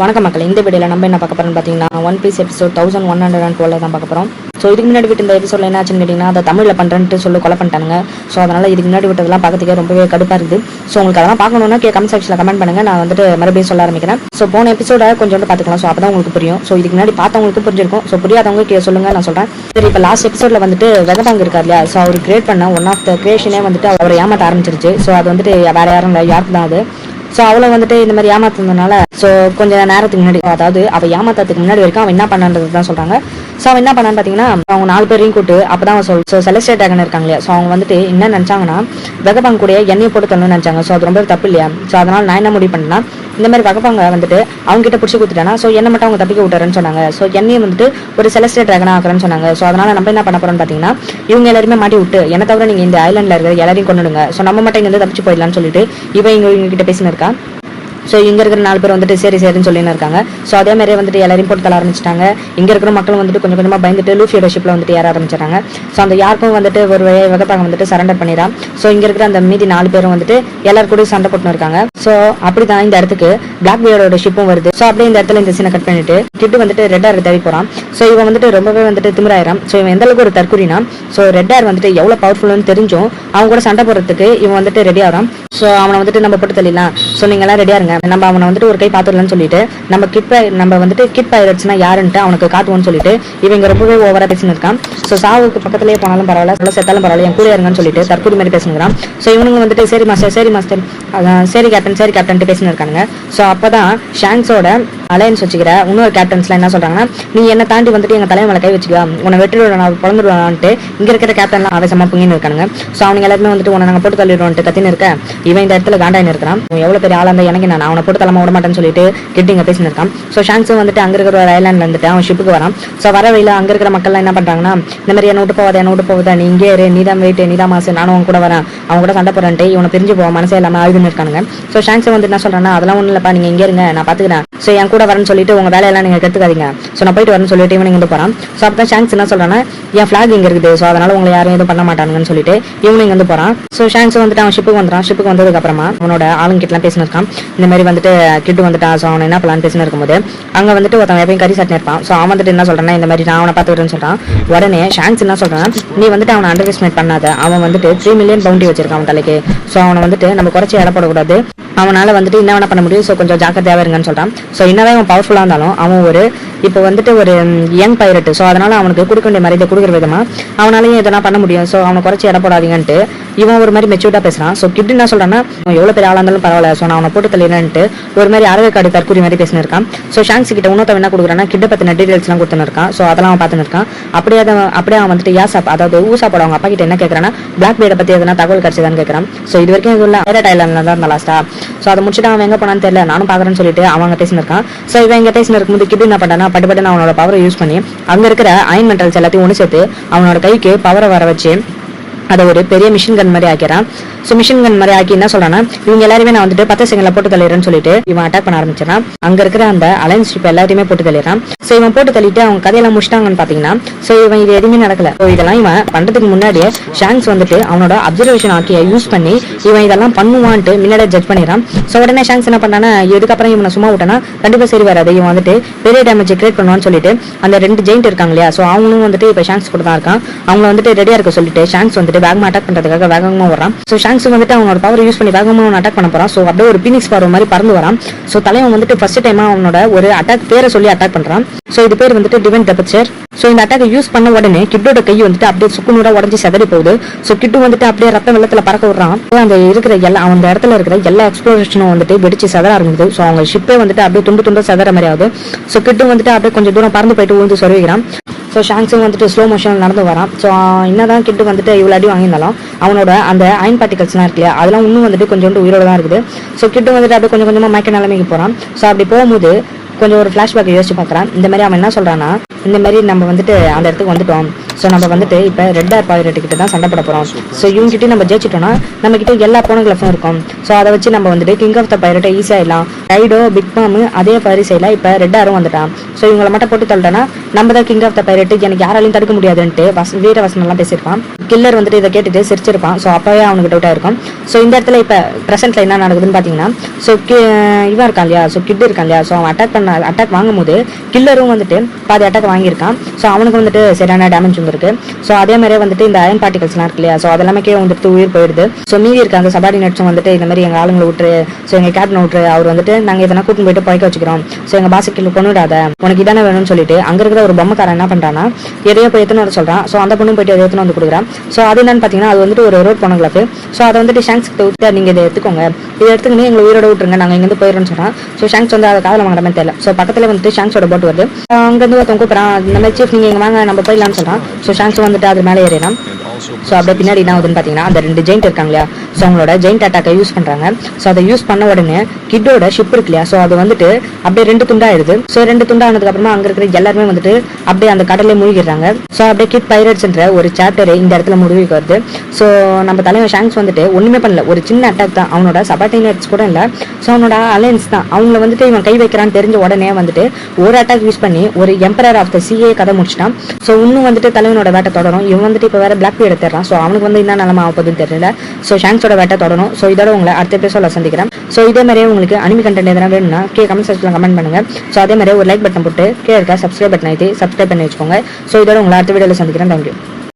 வணக்கம் மக்கள். இந்த வீடியோவில் நம்ம என்ன பார்க்க போறோம்னு பார்த்தீங்கன்னா ஒன் பீஸ் எபிசோட் 1112 தான் பார்க்க போகிறோம். ஸோ இதுக்கு முன்னாடி விட்டு இந்த எபிசோடில் என்ன ஆச்சுன்னு கேட்டிங்கன்னா அதை தமிழில் பண்ணுறேன்ட்டு சொல்லி கொலை பண்ணிட்டாங்க. ஸோ அதனால் இதுக்கு முன்னாடி விட்டதெல்லாம் பார்க்கறதுக்கே ரொம்பவே கடுப்பாக இருக்குது. ஸோ உங்களுக்கு அதெல்லாம் பார்க்கணுன்னா கமெண்ட் செக்ஷனில் கமெண்ட் பண்ணுங்கள். நான் வந்துட்டு மறுபடியும் சொல்ல ஆரம்பிக்கிறேன். ஸோ போன எபிசோட கொஞ்சம் பார்த்துக்கலாம். ஸோ அப்போ தான் உங்களுக்கு புரியும். ஸோ இதுக்கு முன்னாடி பார்த்தவங்களுக்கு புரிஞ்சிருக்கும். ஸோ புரியாதவங்க சொல்லுங்கள், நான் சொல்கிறேன். சரி, இப்போ லாஸ்ட் எபிசோடில் வந்துட்டு வெகபாங் இருக்கார் இல்லையா? ஸோ அவர் கிரியேட் பண்ண ஒன் ஆஃப் த கிரியேஷனே வந்துட்டு அவரை ஏமாற்ற ஆரம்பிச்சிருச்சு. ஸோ அது வந்துட்டு வேறு யாரும் இல்லை, யாருக்கு தான் அது. ஸோ அவளை வந்துட்டு இந்த மாதிரி ஏமாத்துனதுனால ஸோ கொஞ்சம் நேரத்துக்கு முன்னாடி, அதாவது அவள் ஏமாத்துறதுக்கு முன்னாடி வரைக்கும் அவன் என்ன பண்ணன்றது தான் சொல்கிறாங்க. ஸோ அவன் என்ன பண்ணான்னு பார்த்தீங்கன்னா அவங்க 4 பேரையும் கூட்டு அப்போ தான் ஸோ செலஸ்டே ட்ராகன் இருக்காங்க இல்லையா? ஸோ அவங்க வந்துட்டு என்ன நினச்சாங்கன்னா வெகபாங் கூட எண்ணெயை போட்டு தரணும்னு நினச்சாங்க. ஸோ அது ரொம்ப தப்பு இல்லையா? ஸோ அதனால் நான் என்ன முடிவு பண்ணேன்னா இந்த மாதிரி வெகபாங்க வந்துட்டு அவங்க கிட்ட பிடிச்சி கொடுத்துட்டானா ஸோ என்ன மட்டும் அவங்க தப்பிக்க விட்டாருன்னு சொன்னாங்க. ஸோ எண்ணெயை வந்துட்டு ஒரு செலஸ்டே ட்ராகனாக ஆக்குறேன்னு சொன்னாங்க. ஸோ அதனால் நம்ம என்ன பண்ண போகிறோம்னு பார்த்தீங்கன்னா இவங்க எல்லாருமே மாட்டி விட்டு என்ன தவிர நீங்கள் இந்த ஐலாண்டில் இருக்கிற எல்லாரையும் கொண்டுடுங்க. ஸோ நம்ம மட்டும் இங்கே தப்பிச்சு போயிடலான்னு சொல்லிட்டு இவன் இவங்க கிட்ட பேசினு இருக்கா. ஸோ இங்கே இருக்கிற 4 பேர் வந்துட்டு சரி சரின்னு சொல்லின்னு இருக்காங்க. ஸோ அதே மாதிரியே வந்துட்டு எல்லாரையும் போட்டு தள்ள ஆரம்பிச்சிட்டாங்க. இங்கே இருக்கிற மக்கள் வந்துட்டு கொஞ்சம் கொஞ்சமாக பயந்துட்டு லூஃபியோட ஷிப்பில் வந்துட்டு ஏற ஆரம்பிச்சிட்டாங்க. ஸோ அந்த யாருக்கும் வந்துட்டு ஒரு வெகபாங்க வந்துட்டு சரண்டர் பண்ணிடா. ஸோ இங்கே இருக்கிற அந்த மீதி 4 பேரும் வந்துட்டு எல்லாரும் கூட சண்டை போட்டுன்னு இருக்காங்க. ஸோ அப்படி தான் இந்த இடத்துக்கு பிளாக் பியரோட ஷிப்பும் வருது. ஸோ அப்படியே இந்த இடத்துல இந்த சீனை கட் பண்ணிட்டு கிட்டு வந்துட்டு ரெட் ஹேர் தேடி போகிறான். ஸோ இவன் வந்துட்டு ரொம்பவே வந்துட்டு திமிராயிரம். ஸோ இவன் எந்த அளவுக்கு ஒரு தற்கொலைனா ஸோ ரெட் ஹேர் வந்துட்டு எவ்வளோ பவர்ஃபுல்னு தெரிஞ்சும் அவங்க கூட சண்டை போடுறதுக்கு இவன் வந்துட்டு ரெடி ஆகிறான். ஸோ அவனை வந்துட்டு நம்ம போட்டு தள்ளிடலாம். ஸோ நீங்கள்லாம் ரெடியாக இருங்க, நம்ம அவனை வந்துட்டு ஒரு கை பார்த்துடலாம்னு சொல்லிட்டு நம்ம வந்துட்டு கிட் பைரட்ஸ்னா யாருன்ட்டு அவனுக்கு காட்டுவோம்னு சொல்லிட்டு இவங்க ரொம்பவே ஓவரா பேசினு இருக்கான். ஸோ சாவுக்கு பக்கத்துலேயே போனாலும் பரவாயில்ல, சொல்ல செத்தாலும் பரவாயில்ல, என் கூட இருங்கன்னு சொல்லிட்டு தற்கொலை மாதிரி பேசுகிறான். ஸோ இவனுங்க வந்துட்டு சரி மாஸ்டர் சரி கேப்டன் பேசினு இருக்கானுங்க. ஸோ அப்போதான் ஷாங்ஸோட அலையன்ஸ் வச்சுக்கிற இன்னொரு கேப்டன்ஸ்லாம் என்ன சொல்றாங்கன்னா நீ என்ன தாண்டி வந்துட்டு எங்க தலைமை கை வச்சுக்கா, உன்னை வெற்றிடுவோம், நான் பிறந்துடுவான்ட்டு இங்க இருக்கிற கேப்டன்லாம் ஆவேசமா புங்கின்னு இருக்கானுங்க. ஸோ அவங்க எல்லாருமே வந்துட்டு உன்னை நாங்கள் போட்டு தள்ளிடுவோம்ட்டு கத்தின்னு இருக்க இவன் இந்த இடத்துல காண்டாயின்னு இருக்கிறான். எவ்வளோ பெரிய ஆளா இருந்தா எனக்கு நான் அவனை போட்டு தலைமை விட மாட்டேன்னு சொல்லிட்டு கிட்டிங்க பேசினு இருக்கான். ஸோ ஷாங்ஸும் வந்துட்டு அங்கே இருக்கிற ஒரு ஐலாண்ட்ல வந்துட்டு அவன் ஷிப்புக்கு வரான். ஸோ வர வழியில அங்கே இருக்கிற மக்கள்லாம் என்ன பண்றாங்கன்னா இந்த மாதிரி என்ன விட்டு போவதா நீ இங்கே இரு, நீதான் வெயிட், நீதான் மாசு, நானும் அவங்க கூட வரேன், அவங்க கூட சண்டை போறேன்ட்டு இவனை பிரிஞ்சு போவான், மனசே இல்லாம ஆயுதுன்னு இருக்கானுங்க. ஸோ ஷாங்ஸ் வந்துட்டு என்ன சொல்றான்னா அதெல்லாம் ஒன்றும் இல்லப்பா, நீங்க இங்கே இருங்க, நான் பாத்துக்கிறேன். ஸோ என் கூட வரேன்னு சொல்லிட்டு உங்க வேலையெல்லாம் நீங்க கத்துக்காதீங்க, ஸோ நான் போயிட்டு வரேன்னு சொல்லிட்டு இவனுங்க இங்கே போறான். ஸோ அப்பதான் ஷாங்ஸ் என்ன சொல்றான்னா என் ஃபிளாக் இங்க இருக்குது, ஸோ அதனால உங்களை யாரும் எதுவும் பண்ண மாட்டானுங்கன்னு சொல்லிட்டு இவனுங்க இங்கே போறான். ஸோ ஷாங்ஸ் வந்துட்டு அவன் ஷிப்புக்கு வந்துறான். ஷிப்புக்கு வந்ததுக்கு அப்புறமா அவனோட ஆளுங்கிட்டலாம் பேசினு இருக்கான். இந்த மாதிரி வந்துட்டு கிட்டு வந்துட்டான். ஸோ அவனை என்ன பண்ணலான்னு பேசினு இருக்கும்போது அங்க வந்துட்டு ஒருத்தன் எப்பயும் கறி சாட்டினு இருப்பான். ஸோ அவன் வந்துட்டு என்ன சொல்றான்னா இந்த மாதிரி நான் அவனை பார்த்துக்கிறேன்னு சொல்றான். உடனே ஷாங்ஸ் என்ன சொல்றான், நீ வந்துட்டு அவனை அண்டர் எஸ்டிமேட் பண்ணாத, அவன் வந்துட்டு 3 மில்லியன் பவுண்டி வச்சிருக்கான் அவன் தலைக்கு. ஸோ அவனை வந்துட்டு நம்ம குறைச்சி இடப்படக்கூடாது, அவனால வந்துட்டு என்ன பண்ண முடியும், ஸோ கொஞ்சம் ஜாக்கிரதையாக இருங்கன்னு சொல்றான். ஸோ என்னதான் அவன் பவர்ஃபுல்லாக இருந்தாலும் அவன் ஒரு இப்போ வந்துட்டு ஒரு யங் பைரட். ஸோ அதனால அவனுக்கு கொடுக்க வேண்டிய மரியாதை கொடுக்குற விதமா அவனாலையும் எதனா பண்ண முடியும். ஸோ அவனை குறைச்சி இடப்படாதீங்கன்ட்டு இவன் ஒரு மாதிரி மெச்சூர்டா பேசுறான். ஸோ கிட் என்ன சொல்றான்னா எவ்வளவு பெரிய ஆளா இருந்தாலும் பரவாயில்ல, ஸோ நான் அவனை போட்டு தள்ளினன்ட்டு ஒரு மாதிரி அரவேக்காடு தற்கூரி மாதிரி பேசினு இருக்கான். ஸோ ஷாங்ஸ் கிட்ட இன்னொருத்தவன் என்ன கொடுக்குறான்னா கிட்ட பத்தின டீடைல்ஸ் எல்லாம் கொடுத்துன்னு இருக்கான். ஸோ அதெல்லாம் அவன் பார்த்துன்னு இருக்கான். அப்படியே அவன் வந்துட்டு யாசாப், அதாவது ஊசாப்போட அவங்க அப்பா கிட்ட என்ன கேட்கறான்னா பிளாக் பீடை பத்தி எதனா தகவல் கிடைச்சதான்னு கேட்கறான். ஸோ இது வரைக்கும் இது ஐலண்ட் ஐலாண்ட்ல தான் லாஸ்டா. ஸோ அதை முடிச்சுட்டு அவன் எங்க போனான்னு தெரியல, நானும் பாக்குறேன்னு சொல்லிட்டு அவங்க பேசினு இருக்கான். ஸோ இவன் இங்க பேசினு இருக்கும்போது கிட் என்ன பண்ணானா பட்டு அவனோட பவரை யூஸ் பண்ணி அங்க இருக்கிற அயன் மெட்டல்ஸ் எல்லாத்தையும் ஒன்று சேர்த்து அவனோட கைக்கு பவரை வர வச்சு அதை ஒரு பெரிய மிஷின் கன் மாதிரி ஆக்கிறான். ஸோ மிஷின் கன் மாதிரி ஆக்கி என்ன சொல்றான்னா இவங்க எல்லாருமே நான் வந்துட்டு 10 செகண்ட்ல போட்டு தள்ளிடுறேன்னு சொல்லிட்டு இவன் அட்டாக் பண்ண ஆரம்பிச்சிடான். அங்க இருக்கிற அந்த அலைன்ஸ் ஷிப் எல்லாத்தையுமே போட்டு தள்ளிடுறான். ஸோ இவன் போட்டு தள்ளிட்டு அவங்க கதையெல்லாம் முடிச்சிட்டாங்கன்னு பாத்தீங்கன்னா ஸோ இவன் இது எதுவுமே நடக்கல. ஸோ இதெல்லாம் இவன் பண்றதுக்கு முன்னாடியே ஷாங்ஸ் வந்துட்டு அவனோட அப்சர்வேஷன் ஆக்கிய யூஸ் பண்ணி இவன் இதெல்லாம் பண்ணுவான்ட்டு முன்னாடியே ஜட்ஜ் பண்ணிடுறான். ஸோ உடனே ஷாங்ஸ் என்ன பண்ணானா இதுக்கப்புறம் இவனை சும்மா விட்டானா கண்டிப்பா சரி வராது, இவன் வந்துட்டு பெரிய டேமேஜ் கிரியேட் பண்ணுவான்னு சொல்லிட்டு அந்த 2 ஜெயிண்ட் இருக்காங்க இல்லையா? ஸோ அவங்களும் வந்துட்டு இப்போ ஷாங்ஸ் கூட தான் இருக்கான். அவங்க வந்துட்டு ரெடியா இருக்க சொல்லிட்டு ஷாங்ஸ் வந்துட்டு வேகமா அட்டாக் பண்றதுக்காக வேகமா வரான். ஸோ ஷாங்ஸ் வந்துட்டு அவனோட பவர் யூஸ் பண்ணி வேகமா அட்டாக் பண்ண போறான். ஸோ அப்படியே ஒரு பீனிக்ஸ் பவர் மாதிரி பறந்து வரான். ஸோ தலைவன் வந்துட்டு ஃபர்ஸ்ட் டைமா அவனோட ஒரு அட்டாக் பேரை சொல்லி அட்டாக் பண்றான். ஸோ இது பேர் வந்துட்டு டிவைன் டெபச்சர். ஸோ இந்த அட்டாக் யூஸ் பண்ண உடனே கிட்டோட கை வந்துட்டு அப்படியே சுக்குநூறா உடஞ்சி செதறி போகுது. ஸோ கிட்டு வந்துட்டு அப்படியே ரத்த வெள்ளத்துல பறக்க விடுறான். அந்த இருக்கிற அந்த இடத்துல இருக்கிற எல்லா எக்ஸ்ப்ளோரேஷனும் வந்துட்டு வெடிச்சு செதற ஆரம்பிக்குது. ஸோ அவங்க ஷிப்பே வந்துட்டு அப்படியே துண்டு துண்டு செதற மாதிரி ஆகுது. ஸோ கிட்டு வந்துட்டு அப்படியே கொஞ்சம் தூரம் பறந்து போயிட்டு ஊந்து சொருவிக்கிறான். ஸோ ஷாங்ஸும் வந்துட்டு ஸ்லோ மோஷன் நடந்து வரான். ஸோ என்னதான் கிட்டு வந்துட்டு இவ்வளோ அடி வாங்கியிருந்தாலும் அவனோட அந்த அயன் பார்ட்டிகல்ஸ்லாம் இருக்கு இல்லையா அதெல்லாம் இன்னும் வந்துட்டு கொஞ்சம் உயிரோட தான் இருக்குது. ஸோ கிட்டு வந்துட்டு அப்படியே கொஞ்சம் கொஞ்சமாக மயக்க நிலைமைக்கு போகிறான். ஸோ அப்படி போகும்போது கொஞ்சம் ஒரு ஃப்ளாஷ்பேக் யோசிச்சு பார்க்குறான். இந்த மாதிரி அவன் என்ன சொல்றான்னா இந்த மாதிரி நம்ம வந்துட்டு அந்த இடத்துக்கு வந்துட்டோம். ஸோ நம்ம வந்துட்டு இப்போ ரெட் ஹேர் பைரட் கிட்ட தான் சண்டை போட போகிறோம். ஸோ இவங்ககிட்ட நம்ம ஜெயிச்சிட்டோம்னா நம்ம கிட்ட எல்லா போனகிளஃபும் இருக்கும். ஸோ அதை வச்சு நம்ம வந்துட்டு கிங் ஆஃப் த பைரட்டை ஈஸியாக இல்லை ரைடோ பிக் பாம் அதே மாதிரி சைடில் இப்போ ரெட் ஹேரும் வந்துட்டான். ஸோ இவங்களை மட்டும் போட்டு தள்ளிட்டோன்னா நம்ம தான் கிங் ஆஃப் த பைரட், எனக்கு யாராலையும் தடுக்க முடியாதுன்ட்டு வீர வசனம்லாம் பேசியிருப்பான். கில்லர் வந்துட்டு இதை கேட்டுட்டு சிரிச்சிருப்பான். ஸோ அப்போவே அவனுக்கு டவுட்டாக இருக்கும். ஸோ இந்த இடத்துல இப்போ ப்ரெசென்ட்டில் என்ன நடக்குதுன்னு பார்த்தீங்கன்னா, ஸோ இவன் இருக்கான் இல்லையா, ஸோ கிட் இருக்கான் இல்லையா, ஸோ அவன் அட்டாக் வாங்கும்போது கில்லரும் வந்துட்டு பாதி அட்டாக் வாங்கியிருக்கான். ஸோ அவனுக்கு வந்துட்டு சரியான டேமேஜ் வந்துருக்கு. ஸோ அதே மாதிரியே வந்துட்டு இந்த அயன் பார்ட்டிகல்ஸ்லாம் இருக்கு இல்லையா, ஸோ அதெல்லாமே கீழே வந்துட்டு உயிர் போயிடுது. ஸோ மீதி இருக்க அந்த சபார்டினேட்ஸும் வந்துட்டு இந்த மாதிரி எங்கள் ஆளுங்களை விட்டுரு, ஸோ எங்கள் கேப்டன் விட்டுரு, அவர் வந்துட்டு நாங்கள் இதெல்லாம் கூட்டின்னு போயிட்டு பழைக்க வச்சுக்கிறோம், ஸோ எங்கள் பாசிக்கில் கொண்டுடாத, உனக்கு இதானே வேணும்னு சொல்லிட்டு அங்கே இருக்கிற ஒரு பொம்மைக்காரன் என்ன பண்ணுறான்னா எதையோ போய் எத்தனை வர சொல்கிறான். ஸோ அந்த பொண்ணு போயிட்டு எத்தனை வந்து கொடுக்குறான். ஸோ அது என்னன்னு பார்த்தீங்கன்னா அது வந்துட்டு ஒரு ரோட் போனங்களுக்கு. ஸோ அதை வந்துட்டு ஷாங்க்ஸ் கிட்ட நீங்கள் இதை எடுத்துக்கோங்க, இதை எடுத்துக்கிட்டு எங்களை உயிரோட விட்டுருங்க, நாங்கள் இங்கேருந்து போயிடுறோம்னு சொன்னால். ஸோ ஷாங்க்ஸ் வந்து அதை காதல வாங்குற மாதிரி தெரியல. ஸோ பக்கத்தில் வந்துட்டு ஷாங்க்ஸோட போட்டு வருது. அங்கேருந்து ஒருத்தவங்க கூப்பிட்றான், இந்த மாதிரி சீஃப் நீங்கள் எங்கள் வாங்க நம்ம போயிடலாம்னு சொல்கிறான். ஸோ ஷாங்க்ஸ் வந்துட்டு அது மேலே ஏறினான். ஸோ அப்படியே பின்னாடி என்ன ஆகுதுன்னு பார்த்தீங்கன்னா அந்த 2 ஜெயிண்ட் இருக்காங்க இல்லையா, ஸோ அவங்களோட ஜெயிண்ட் அட்டாக்கை யூஸ் பண்ணுறாங்க. ஸோ அதை யூஸ் பண்ண உடனே கிட்டோட ஷிப் இருக்கு இல்லையா, ஸோ அது வந்துட்டு அப்படியே 2 துண்டாயிடுது. ஸோ 2 துண்டானதுக்கு அப்புறமா அங்கே இருக்கிற எல்லாருமே வந்துட்டு அப்படியே அந்த கடலே மூழ்கிடுறாங்க. ஸோ அப்படியே கிட் பைரட்ஸ்ன்ற ஒரு சாப்டர் இந்த இடத்துல முடிவுக்கு வருது. ஸோ நம்ம தலைவர் ஷாங்க்ஸ் வந்துட்டு ஒன்றுமே பண்ணல, ஒரு சின்ன அட்டாக் தான், அவனோட சபார்டினேட்ஸ் கூட இல்லை, ஸோ அவனோட அலையன்ஸ் தான் அவங்கள வந்துட்டு இவன் கை வைக்கிறான்னு தெரிஞ்ச உடனே வந்துட்டு ஒரு அட்டாக் யூஸ் பண்ணி ஒரு எம்பரர் ஆஃப் த சிஏ கதை முடிச்சிட்டான். ஸோ இன்னும் வந்துட்டு தலைவனோட வேட்டை தொடரும். இவன் வந்துட்டு இப்போ வேற பிளாக் பீரியட் தர்றான். ஸோ அவனுக்கு வந்து என்ன நிலமா ஆகுதுன்னு தெரியல. ஸோ ஷாங்க்ஸோட வேட்டை தொடரும். ஸோ இதோட உங்களை அடுத்த எபிசோட்ல சந்திக்கிறேன். ஸோ இதே மாதிரியே உங்களுக்கு அனிமி கண்டென்ட் எதனா வேணும்னா கமெண்ட் செக்ஷன்ல கமெண்ட் பண்ணுங்க. ஸோ அதே மாதிரியே ஒரு லைக் பட்டன் போட்டு கீழே இருக்க சப்ஸ்கிரைப் பட்டன் ஐத்தி சப்ஸ்கிரைப் பண்ணி வச்சுக்கோங்க. ஸோ இதோட உங்களை அடுத்த வீடியோவில் சந்திக்கிறேன். தேங்க்யூ.